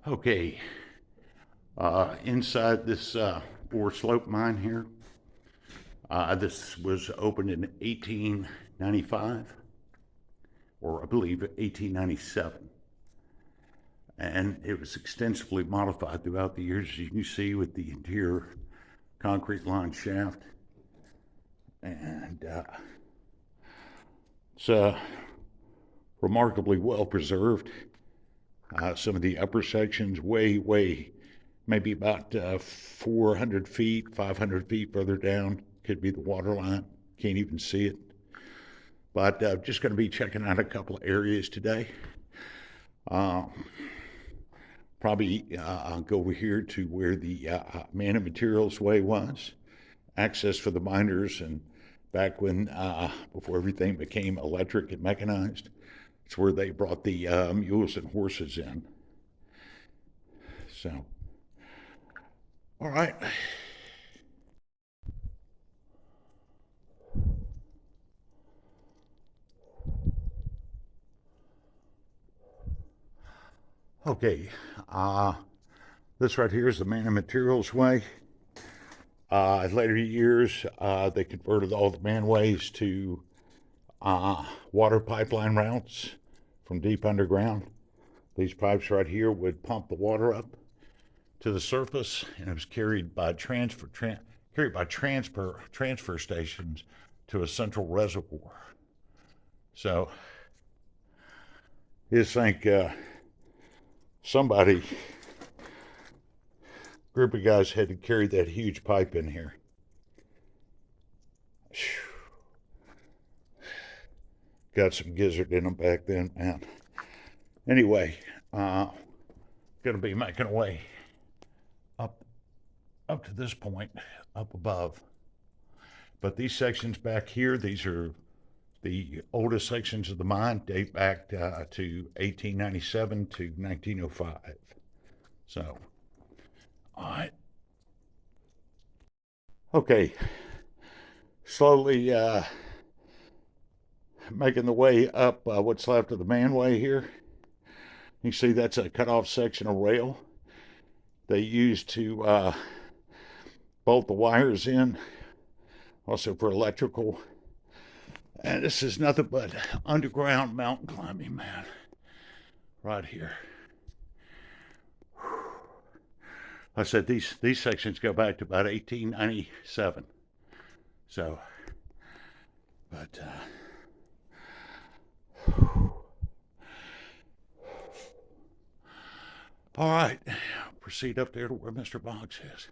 Okay, inside this ore slope mine here, this was opened in 1895, or I believe 1897. And it was extensively modified throughout the years, as you can see, with the interior concrete lined shaft. And it's remarkably well preserved. Some of the upper sections, way, maybe about 400 feet, 500 feet further down, could be the water line. Can't even see it. But just going to be checking out a couple of areas today. Uh, Probably I'll go over here to where the man and materials way was, access for the miners, and back when before everything became electric and mechanized, it's where they brought the mules and horses in. So, all right. Okay, this right here is the man and materials way. In later years, they converted all the manways to water pipeline routes from deep underground. These pipes right here would pump the water up to the surface, and it was carried by transfer stations to a central reservoir. So, you think somebody, group of guys, had to carry that huge pipe in here. Got some gizzard in them back then, man. Anyway, gonna be making our way up up to this point, up above. But these sections back here, these are the oldest sections of the mine, date back to 1897 to 1905. So, all right. Okay, slowly making the way up what's left of the Manway here. You see that's a cut off section of rail they used to bolt the wires in, also for electrical. And this is nothing but underground mountain climbing, man, right here. I said these sections go back to about 1897. So, but all right, proceed up there to where Mr. Boggs is.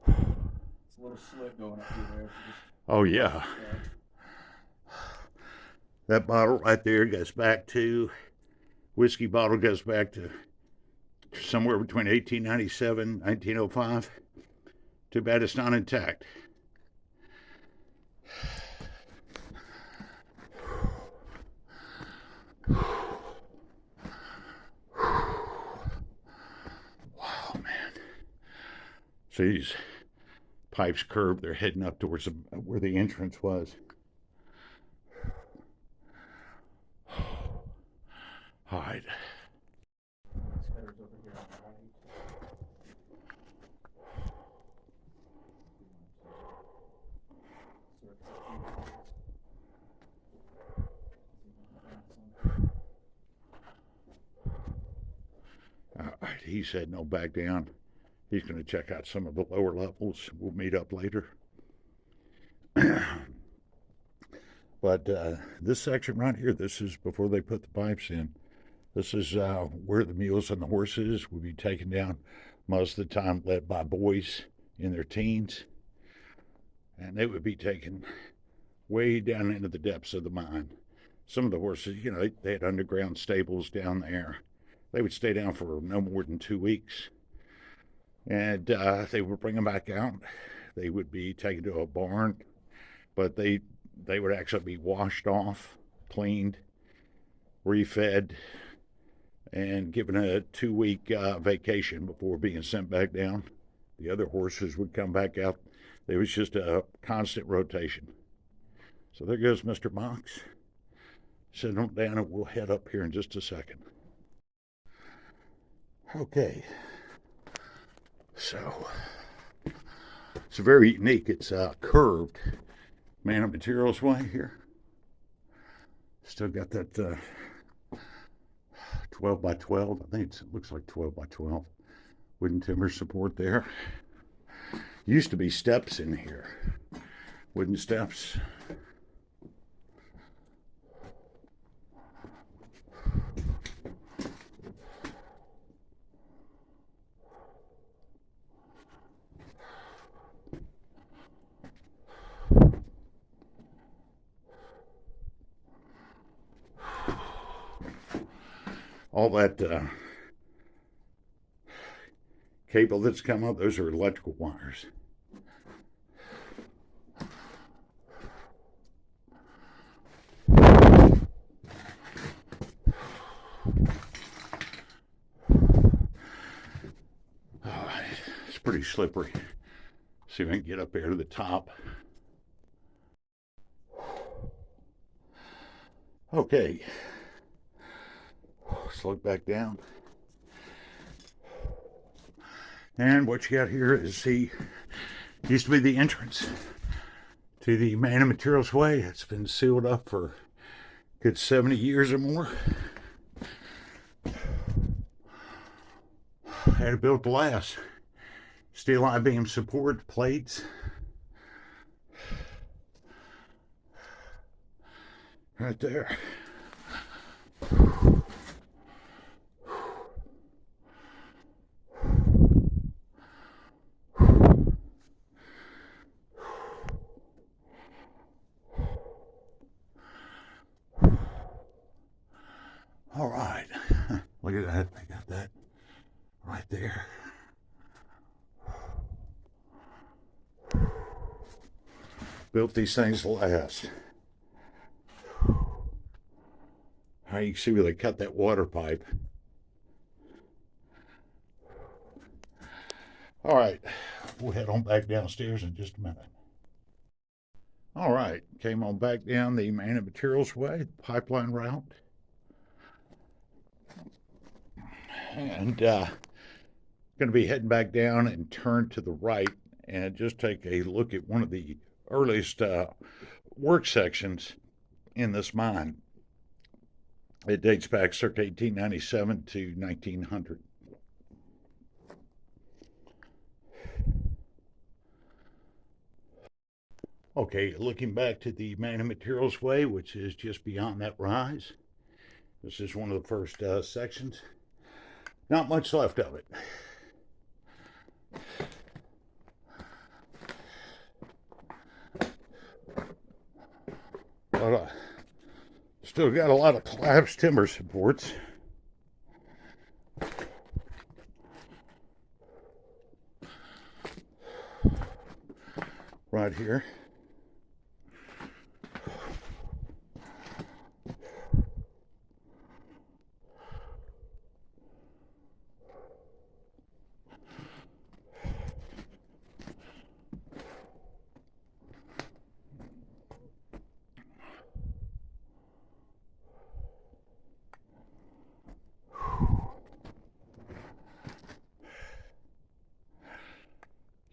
It's a little slick going up through there. Oh yeah, that bottle right there goes back to whiskey bottle goes back to somewhere between 1897 and 1905. Too bad it's not intact. Wow, man. So these pipes curved. They're heading up towards where the entrance was. All right. All right. He said no back down. He's going to check out some of the lower levels. We'll meet up later. But this section right here, this is before they put the pipes in. This is where the mules and the horses would be taken down, most of the time led by boys in their teens. And they would be taken way down into the depths of the mine. Some of the horses, they had underground stables down there. They would stay down for no more than 2 weeks. And they would bring them back out. They would be taken to a barn, but they would actually be washed off, cleaned, refed, and given a 2 week vacation before being sent back down. The other horses would come back out. It was just a constant rotation. So there goes Mr. Box. Set them down and we'll head up here in just a second. Okay, so it's very unique. It's curved Man of Materials way here. Still got that 12 by 12. I think it looks like 12 by 12. Wooden timber support there. Used to be steps in here. Wooden steps. All that cable that's come up, those are electrical wires. It's pretty slippery. See if I can get up there to the top. Okay, let's look back down. And what you got here is used to be the entrance to the Man of Materials Way. It's been sealed up for a good 70 years or more. Had it built to last. Steel I-beam support plates. Right there. All right. Look at that. I got that right there. Built these things to last. How you can see where they cut that water pipe. All right, we'll head on back downstairs in just a minute. All right, came on back down the Man of Materials Way, the pipeline route. And going to be heading back down and turn to the right and just take a look at one of the earliest work sections in this mine. It dates back circa 1897 to 1900. Okay, looking back to the Man of Materials Way, which is just beyond that rise. This is one of the first sections. Not much left of it. But still got a lot of collapsed timber supports. Right here.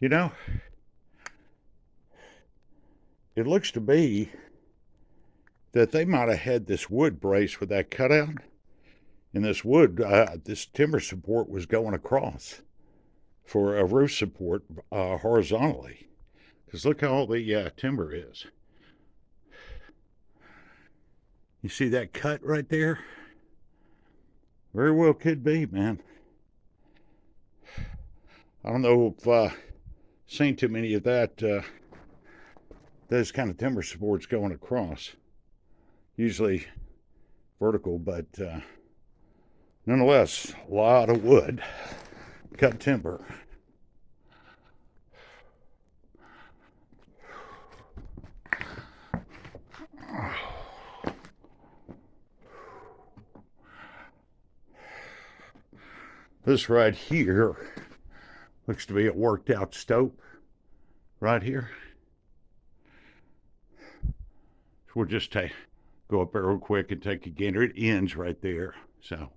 You know, it looks to me that they might have had this wood brace with that cutout. And this wood, this timber support was going across for a roof support horizontally. Because look how all the timber is. You see that cut right there? Very well could be, man. I don't know if seen too many of that those kind of timber supports going across. Usually vertical, but nonetheless, a lot of wood, cut timber. This right here looks to be a worked out stope right here. So we'll just go up there real quick and take a gander. It ends right there. So,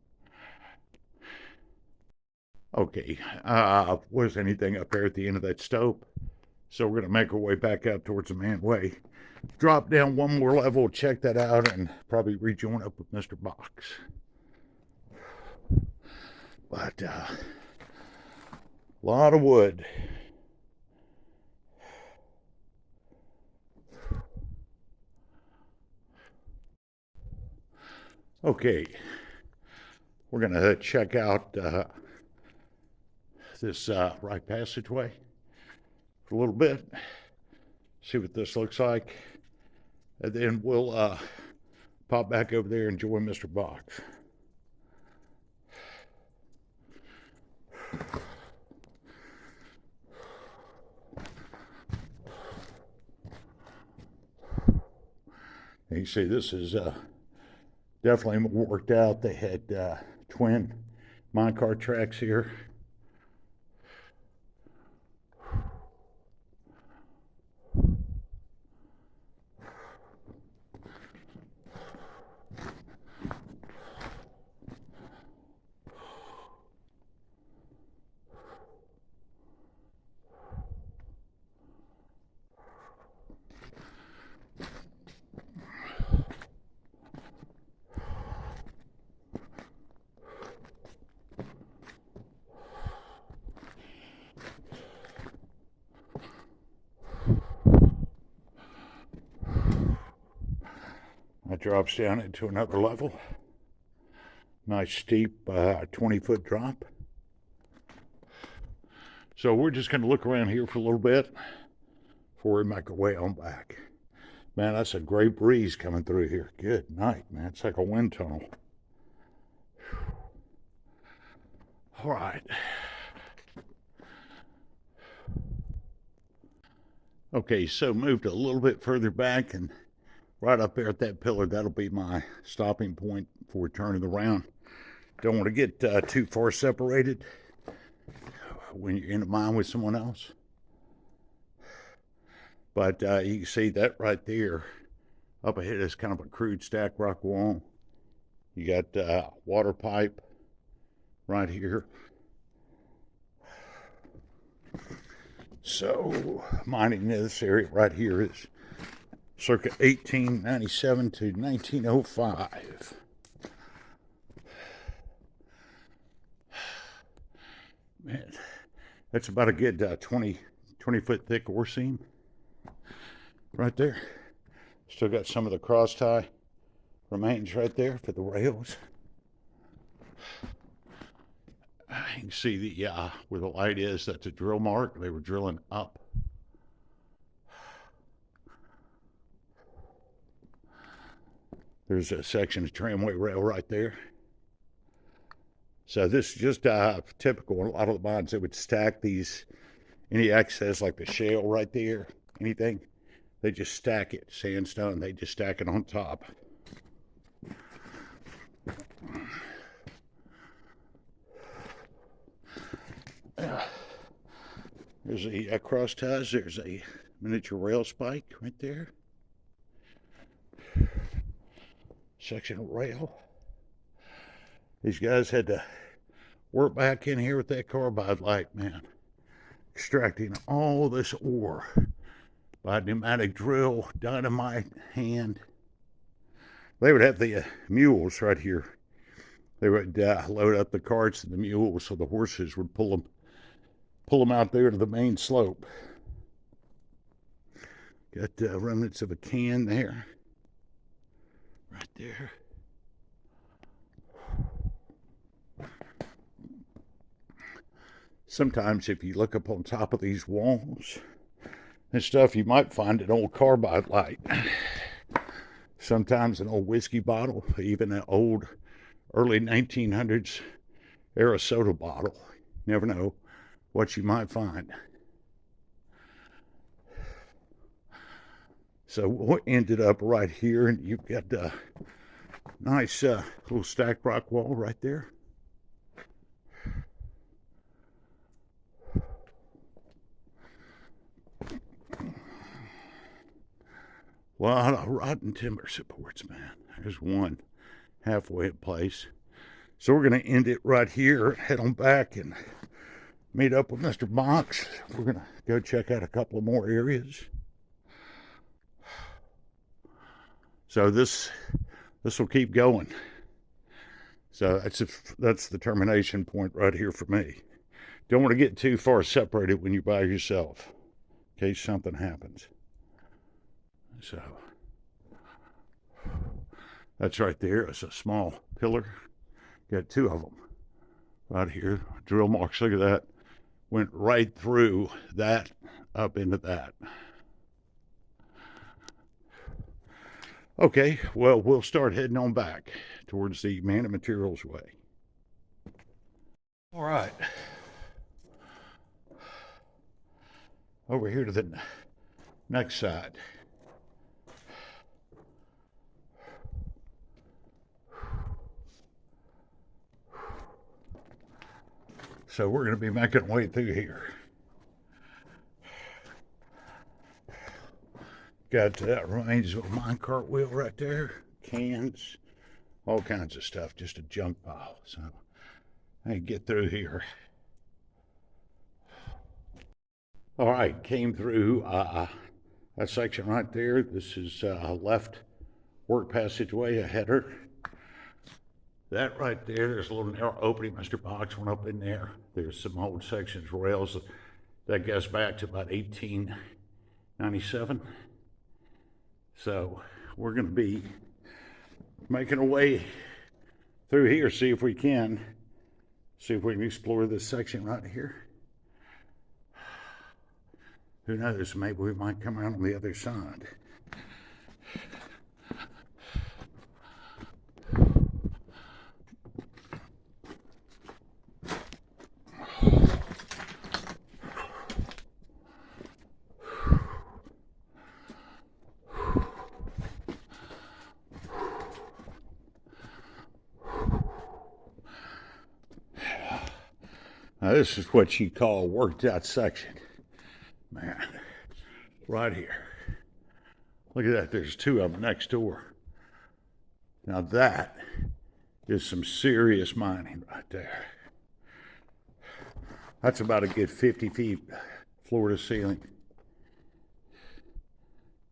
okay. Was anything up there at the end of that stope? So we're going to make our way back up towards the Manway. Drop down one more level, check that out, and probably rejoin up with Mr. Box. But a lot of wood. Okay, we're going to check out this right passageway for a little bit, see what this looks like, and then we'll pop back over there and join Mr. Box. And you see, this is definitely worked out. They had twin minecart tracks here. That drops down into another level. Nice steep 20-foot drop. So we're just going to look around here for a little bit before we make our way on back. Man, that's a great breeze coming through here. Good night, man. It's like a wind tunnel. All right. Okay, so moved a little bit further back, and right up there at that pillar, that'll be my stopping point for turning around. Don't want to get too far separated when you're in a mine with someone else. But you can see that right there up ahead is kind of a crude stack rock wall. You got water pipe right here. So mining this area right here is circa 1897 to 1905. Man, that's about a good 20 foot thick ore seam right there. Still got some of the cross tie remains right there for the rails. You can see the where the light is, that's a drill mark. They were drilling up. There's a section of tramway rail right there. So this is just typical. A lot of the mines, they would stack these, any excess like the shale right there, anything, they just stack it, sandstone, they just stack it on top. There's a cross ties, there's a miniature rail spike right there. Section of rail. These guys had to work back in here with that carbide light, man. Extracting all this ore by pneumatic drill, dynamite, hand. They would have the mules right here. They would load up the carts and the mules so the horses would pull them out there to the main slope. Got remnants of a can there. Right there. Sometimes if you look up on top of these walls and stuff, you might find an old carbide light. Sometimes an old whiskey bottle, even an old early 1900s era soda bottle. Never know what you might find. So what ended up right here, and you've got a nice little stacked rock wall right there. A lot of rotten timber supports, man. There's one halfway in place. So we're going to end it right here, head on back and meet up with Mr. Box. We're going to go check out a couple of more areas. So this will keep going. So that's the termination point right here for me. Don't want to get too far separated when you're by yourself, in case something happens. So that's right there. It's a small pillar. Got two of them right here. Drill marks. Look at that. Went right through that up into that. Okay, well, we'll start heading on back towards the Man and Materials Way. All right. Over here to the next side. So we're going to be making our way through here. Got remains of a minecart wheel right there, cans, all kinds of stuff, just a junk pile. So I can get through here. All right, came through that section right there. This is left work passageway, a header. That right there, there's a little narrow opening. Mr. Box went up in there. There's some old sections, rails. That goes back to about 1897. So we're going to be making our way through here, see if we can explore this section right here. Who knows, maybe we might come around on the other side. Now this is what you call a worked out section. Man, right here. Look at that, there's two of them next door. Now that is some serious mining right there. That's about a good 50 feet floor to ceiling.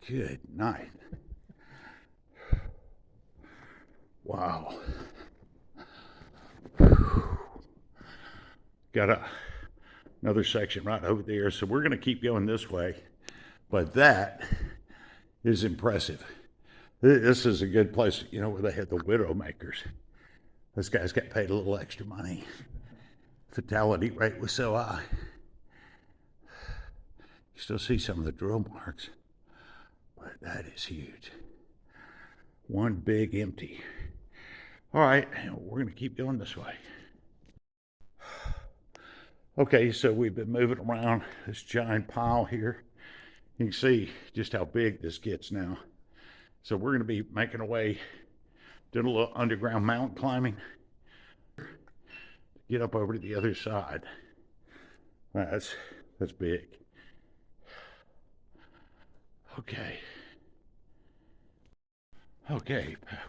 Good night. Wow. Got another section right over there. So we're going to keep going this way. But that is impressive. This is a good place, you know, where they had the widow makers. Those guys got paid a little extra money. Fatality rate was so high. You still see some of the drill marks, but that is huge. One big empty. All right, we're going to keep going this way. Okay, so we've been moving around this giant pile here. You can see just how big this gets now. So we're going to be making our way, doing a little underground mountain climbing, get up over to the other side. That's big. Okay,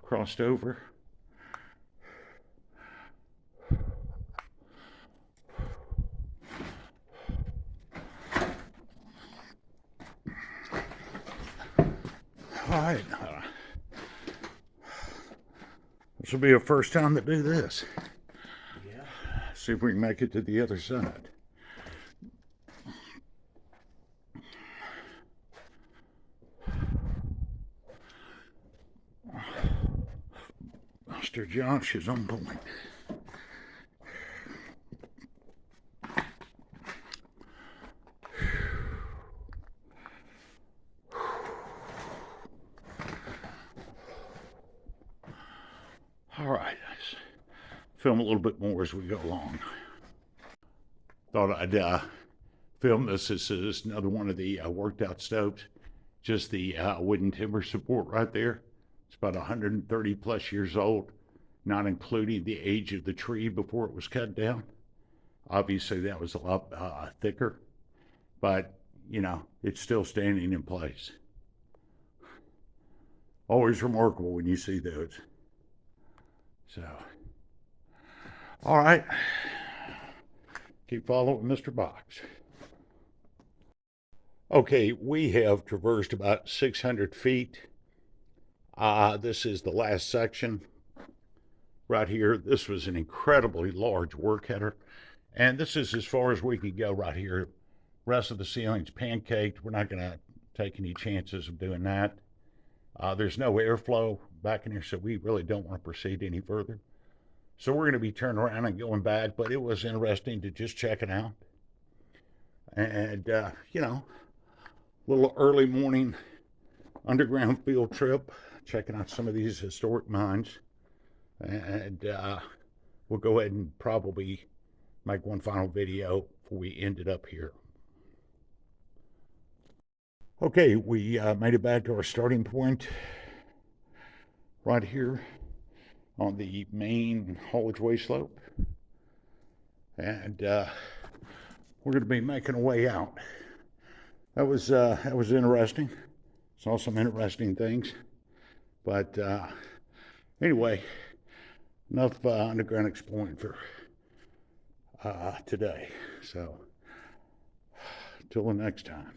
crossed over. All right. This will be a first time to do this. Yeah. See if we can make it to the other side. Mr. Josh is on point. All right, let's film a little bit more as we go along. Thought I'd film this. This is another one of the worked out stoves. Just the wooden timber support right there. It's about 130 plus years old, not including the age of the tree before it was cut down. Obviously, that was a lot thicker, but you know, it's still standing in place. Always remarkable when you see those. So, all right. Keep following Mr. Box. Okay, we have traversed about 600 feet. This is the last section right here. This was an incredibly large work header. And this is as far as we could go right here. Rest of the ceiling's pancaked. We're not going to take any chances of doing that. There's no airflow back in here, so we really don't want to proceed any further. So we're going to be turning around and going back, but it was interesting to just check it out. And, little early morning underground field trip, checking out some of these historic mines. And we'll go ahead and probably make one final video before we end it up here. Okay, we made it back to our starting point right here on the main haulage way slope. And we're going to be making our way out. That was interesting. Saw some interesting things. But anyway, enough underground exploring for today. So, till the next time.